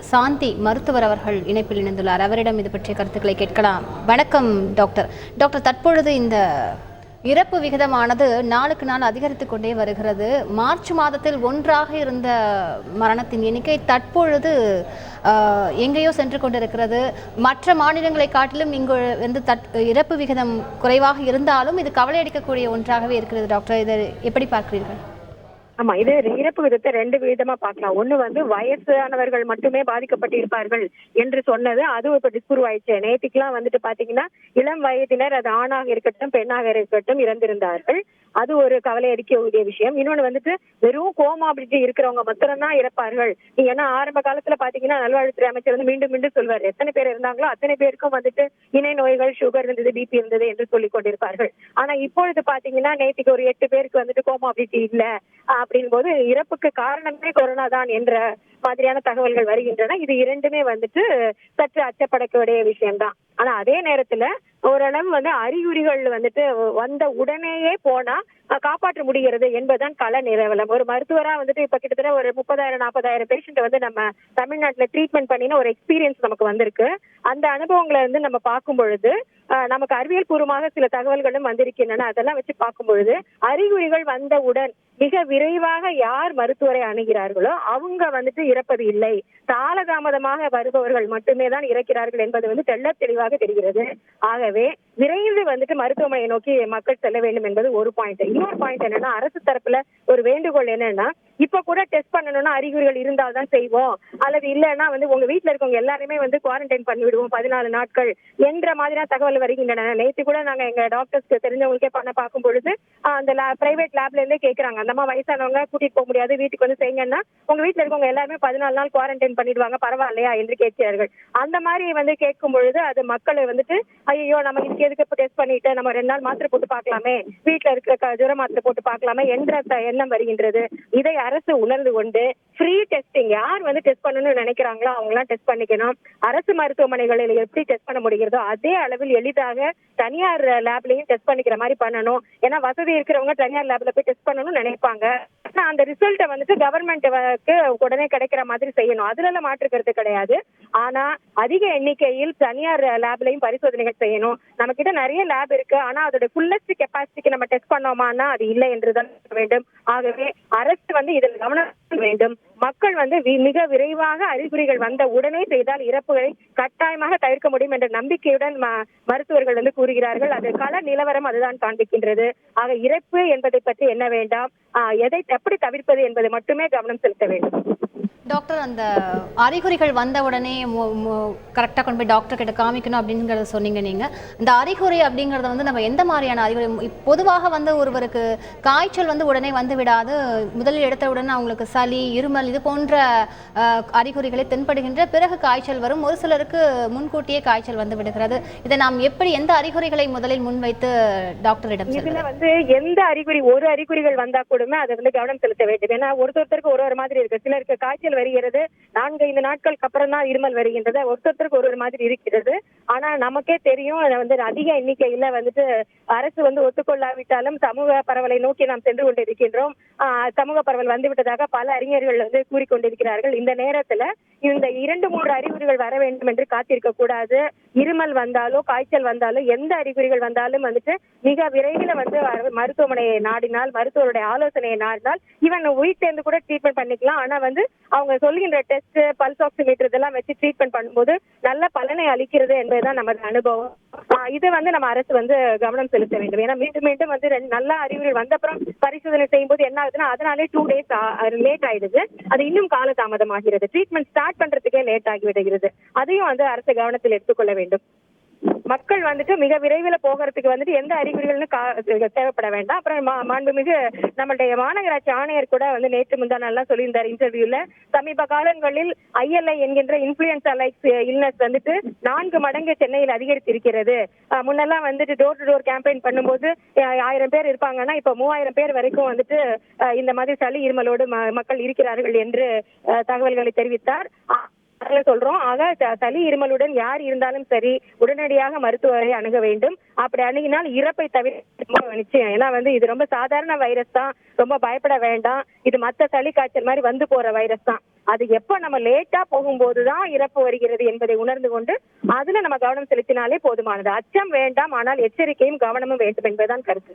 சாந்தி மருத்துவர் அவர்கள் இணைப்பில் இணைந்துள்ளார். அவரிடம் இது பற்றிய கருத்துக்களை கேட்கலாம். வணக்கம் டாக்டர். டாக்டர், தற்பொழுது இந்த இறப்பு விகிதமானது நாளுக்கு நாள் அதிகரித்து கொண்டே வருகிறது. மார்ச் மாதத்தில் 1 இருந்த மரணத்தின் எண்ணிக்கை தற்பொழுது எங்கேயோ சென்று கொண்டிருக்கிறது. மற்ற மாநிலங்களை காட்டிலும் இங்கு வந்து இறப்பு விகிதம் குறைவாக இருந்தாலும் இது கவலை அளிக்கக்கூடிய ஒன்றாகவே இருக்கிறது. டாக்டர், இதை எப்படி பார்க்கிறீர்கள்? ஆமா, இது இறப்பு விதத்தை 2 விதமா பார்க்கலாம். ஒண்ணு வந்து வயசானவர்கள் மட்டுமே பாதிக்கப்பட்டிருப்பார்கள் என்று சொன்னது, அதுவும் இப்ப டிஸ்ப்ரூவ் ஆயிடுச்சு. நேற்றுக்கெல்லாம் வந்துட்டு பாத்தீங்கன்னா இளம் வயதினர், அது ஆணாக இருக்கட்டும் பெண்ணாக இருக்கட்டும், இறந்திருந்தார்கள். அது ஒரு கவலை அளிக்கக்கூடிய விஷயம். இன்னொன்னு வந்துட்டு வெறும் கோமாபிலிட்டி இருக்கிறவங்க மாத்திரம்தான் இறப்பார்கள். நீங்க ஏன்னா ஆரம்ப காலத்துல பாத்தீங்கன்னா நல்வாழ்வுத்துறை அமைச்சர் வந்து மீண்டும் மீண்டும் சொல்வார், எத்தனை பேர் இருந்தாங்களோ அத்தனை பேருக்கும் வந்துட்டு இணை நோய்கள், சுகர் இருந்தது, பிபி இருந்தது என்று சொல்லிக் கொண்டிருப்பார்கள். ஆனா இப்பொழுது பாத்தீங்கன்னா நேற்றுக்கு ஒரு 8 பேருக்கு வந்துட்டு கோமாபிலிட்டி இல்ல அப்படின் போது இறப்புக்கு காரணமே கொரோனா தான் என்ற மாதிரியான தகவல்கள் வருகின்றன. இது 2மே வந்துட்டு சற்று அச்சப்படக்கூடிய விஷயம்தான். ஆனா அதே நேரத்துல ஓரளவு வந்து அறிகுறிகள் வந்துட்டு வந்த உடனேயே போனா காப்பாற்ற முடிகிறது என்பதுதான் கள நிலவரம். ஒரு மருத்துவரா வந்துட்டு இப்ப கிட்டத்தட்ட ஒரு 30,000-40,000 பேஷண்ட் வந்து நம்ம தமிழ்நாட்டுல ட்ரீட்மெண்ட் பண்ணின ஒரு எக்ஸ்பீரியன்ஸ் நமக்கு வந்திருக்கு. அந்த அனுபவங்களை வந்து நம்ம பார்க்கும் பொழுது நமக்கு அறிவியல் பூர்வமாக சில தகவல்களும் வந்திருக்கின்றன. அதெல்லாம் வச்சு பார்க்கும் பொழுது அறிகுறிகள் வந்தவுடன் மிக விரைவாக யார் மருத்துவரை அணுகிறார்களோ அவங்க வந்துட்டு இறப்பது இல்லை. காலதாமதமாக வருபவர்கள் மட்டுமே தான் இறக்கிறார்கள் என்பது வந்து தெள்ள தெளிவாக தெரிகிறது. ஆகவே விரைந்து வந்துட்டு மருத்துவமனையை நோக்கி மக்கள் செல்ல வேண்டும் என்பது ஒரு பாயிண்ட். இன்னொரு பாயிண்ட் என்னன்னா, அரசு தரப்புல ஒரு வேண்டுகோள் என்னன்னா, இப்ப கூட டெஸ்ட் பண்ணணும்னா அறிகுறிகள் இருந்தால்தான் செய்வோம், அல்லது இல்லைன்னா வந்து உங்க வீட்டுல இருக்கவங்க எல்லாருமே வந்து குவாரண்டைன் பண்ணி விடுவோம் 14 நாட்கள் என்ற மாதிரியான தகவல் வருகின்றன. நேற்று கூட நாங்க எங்க டாக்டர்ஸ்க்கு தெரிஞ்சவங்களுக்கே பண்ண பார்க்கும் பொழுது அந்த பிரைவேட் லேப்ல இருந்தே கேட்கறாங்க, அந்த அம்மா வயசானவங்க கூட்டிட்டு போக முடியாது, வீட்டுக்கு வந்து செய்யுங்கன்னா உங்க வீட்டுல இருக்கவங்க எல்லாருமே 14 நாள் குவாரண்டைன் பண்ணிடுவாங்க, பரவாயில்லையா என்று கேட்கிறார்கள். அந்த மாதிரி வந்து கேட்கும் பொழுது அது மக்களை வந்துட்டு ஐயோ நம்ம இதுக்கு எதுக்கு இப்ப டெஸ்ட் பண்ணிட்டு நம்ம 2 நாள் மாத்திரை போட்டு பார்க்கலாமே, வீட்டுல இருக்க ஜுர மாத்திரை போட்டு பார்க்கலாமே என்ற எண்ணம் வருகின்றது. இதை அரசு உணர்ந்து கொண்டு ஃப்ரீ டெஸ்டிங், யார் வந்து டெஸ்ட் பண்ணணும்னு நினைக்கிறாங்களோ அவங்க எல்லாம் டெஸ்ட் பண்ணிக்கணும். அரசு மருத்துவமனைகளில் எப்படி டெஸ்ட் பண்ண முடிகிறதோ அதே அளவில் எளிதாக தனியார் லேப்லயும் டெஸ்ட் பண்ணிக்கிற மாதிரி பண்ணணும். ஏன்னா வசதி இருக்கிறவங்க தனியார் லேப்ல போய் டெஸ்ட் பண்ணணும்னு நினைப்பாங்க. அந்த ரிசல்ட்டை வந்துட்டு கவர்மெண்ட்டுக்கு உடனே கிடைக்கிற மாதிரி செய்யணும். அதுல எல்லாம் மாற்றுக்கிறது கிடையாது. ஆனா அதிக எண்ணிக்கையில் தனியார் லேப்லயும் பரிசோதனைகள் செய்யணும். நம்ம கிட்ட நிறைய லேப் இருக்கு, ஆனா அதோட ஃபுல்லஸ்ட் கெப்பாசிட்டிக்கு நம்ம டெஸ்ட் பண்ணோமான்னா அது இல்லை என்றுதான் வேண்டும். ஆகவே அரசு வந்து இதில் கவனம் வேண்டும். மக்கள் வந்து மிக விரைவாக அறிகுறிகள் வந்த உடனே செய்தால் இறப்புகளை கட்டாயமாக தவிர்க்க முடியும் என்ற நம்பிக்கையுடன் மருத்துவர்கள் வந்து கூறுகிறார்கள். அது கள நிலவரம் அதுதான் காண்பிக்கின்றது. ஆக இறப்பு என்பதை பற்றி என்ன வேண்டாம், எதை எப்படி தவிர்ப்பது என்பது மட்டுமே கவனம் செலுத்த வேண்டும். டாக்டர், அந்த அறிகுறிகள் வந்த உடனே கரெக்டாக கொண்டு போய் டாக்டர் கிட்ட காமிக்கணும் அப்படிங்கிறத சொன்னீங்க. நீங்கள் இந்த அறிகுறி அப்படிங்கிறத வந்து நம்ம எந்த மாதிரியான அறிகுறி, பொதுவாக வந்து ஒருவருக்கு காய்ச்சல் வந்து உடனே வந்து விடாது, முதலில் எடுத்த உடனே அவங்களுக்கு சளி, இருமல் இது போன்ற அறிகுறிகளை தென்படுகின்ற பிறகு காய்ச்சல் வரும். ஒரு சிலருக்கு முன்கூட்டியே காய்ச்சல் வந்து விடுகிறது. இதை நாம் எப்படி, எந்த அறிகுறிகளை முதலில் முன்வைத்து டாக்டரிடம் இதுல வந்து எந்த அறிகுறி, ஒரு அறிகுறிகள் வந்தா கூடமே அதை வந்து கவனம் செலுத்த வேண்டும். ஏன்னா ஒருத்தருக்கு ஒரு மாதிரி இருக்கு. சிலருக்கு காய்ச்சல் வருகிறது, 4-5 நாட்களுக்கு அப்புறம் தான் இருமல் வருகின்றது, ஒருத்தருக்கு ஒரு மாதிரி இருக்கிறது. ஆனா நமக்கே தெரியும் வந்து அதிக எண்ணிக்கையில வந்துட்டு அரசு வந்து ஒத்துக்கொள்ளாவிட்டாலும் சமூக பரவலை நோக்கி நாம் சென்று கொண்டிருக்கின்றோம். சமூக பரவல் வந்துவிட்டதாக பல அறிஞர்கள் வந்து கூறிக்கொண்டிருக்கிறார்கள். இந்த நேரத்துல இந்த 2-3 அறிகுறிகள் வர வேண்டும் என்று காத்திருக்க கூடாது. இருமல் வந்தாலோ காய்ச்சல் வந்தாலோ எந்த அறிகுறிகள் வந்தாலும் வந்துட்டு மிக விரைவில் வந்து மருத்துவமனையை நாடினால், மருத்துவருடைய ஆலோசனையை நாடினால், இவன் வீட்டுல இருந்து கூட ட்ரீட்மெண்ட் பண்ணிக்கலாம். ஆனா வந்து அவங்க சொல்லுகின்ற டெஸ்ட், பல்ஸ் ஆக்சிமீட்டர் இதெல்லாம் வச்சு ட்ரீட்மெண்ட் பண்ணும்போது நல்ல பலனை அளிக்கிறது என்பதுதான் நமது அனுபவம். இது வந்து நம்ம அரசு வந்து கவனம் செலுத்த வேண்டும். ஏன்னா மீண்டும் மீண்டும் வந்து நல்ல அறிகுறிகள் வந்த அப்புறம் பரிசோதனை செய்யும் போது என்ன ஆகுதுன்னா அதனாலே 2 days லேட் ஆயிடுது. அது இன்னும் காலதாமதமாகிறது. ட்ரீட்மெண்ட் ஸ்டார்ட் பண்றதுக்கே லேட் ஆகி விடுகிறது. அதையும் வந்து அரசு கவனத்தில் எடுத்துக்கொள்ள வேண்டும். மக்கள் வந்துட்டு மிக விரைவில் போகிறதுக்கு வந்துட்டு எந்த அறிகுறிகள்னு தேவைப்பட வேண்டாம். அப்புறம் மாண்புமிகு நம்மளுடைய மாநகராட்சி ஆணையர் கூட வந்து நேற்று முந்தா நல்லா சொல்லியிருந்தார் இன்டர்வியூல, சமீப காலங்களில் ILI என்கின்ற இன்ஃபுளுன்சா லைக் இல்னஸ் வந்துட்டு 4 மடங்கு சென்னையில் அதிகரித்திருக்கிறது. முன்னெல்லாம் வந்துட்டு டோர் டு டோர் கேம்பெயின் பண்ணும்போது 1000 பேர் இருப்பாங்கன்னா இப்ப 3000 பேர் வரைக்கும் வந்துட்டு இந்த மாதிரி சளி இருமலோடு மக்கள் இருக்கிறார்கள் என்று தகவல்களை தெரிவித்தார். சொல்றோம். ஆக சளி இருமலுடன் யார் இருந்தாலும் சரி உடனடியாக மருத்துவரை அணுக வேண்டும். அப்படி அணுகினால் இறப்பை தவிர நிச்சயம். ஏன்னா வந்து இது ரொம்ப சாதாரண வைரஸ் தான், ரொம்ப பயப்பட வேண்டாம். இது மத்த சளி காய்ச்சல் மாதிரி வந்து போற வைரஸ் தான். அது எப்ப நம்ம லேட்டா போகும்போதுதான் இறப்பு வருகிறது என்பதை உணர்ந்து கொண்டு அதுல நம்ம கவனம் செலுத்தினாலே போதுமானது. அச்சம் வேண்டாம், ஆனால் எச்சரிக்கையும் கவனமும் வேண்டும் என்பதுதான் கருத்து.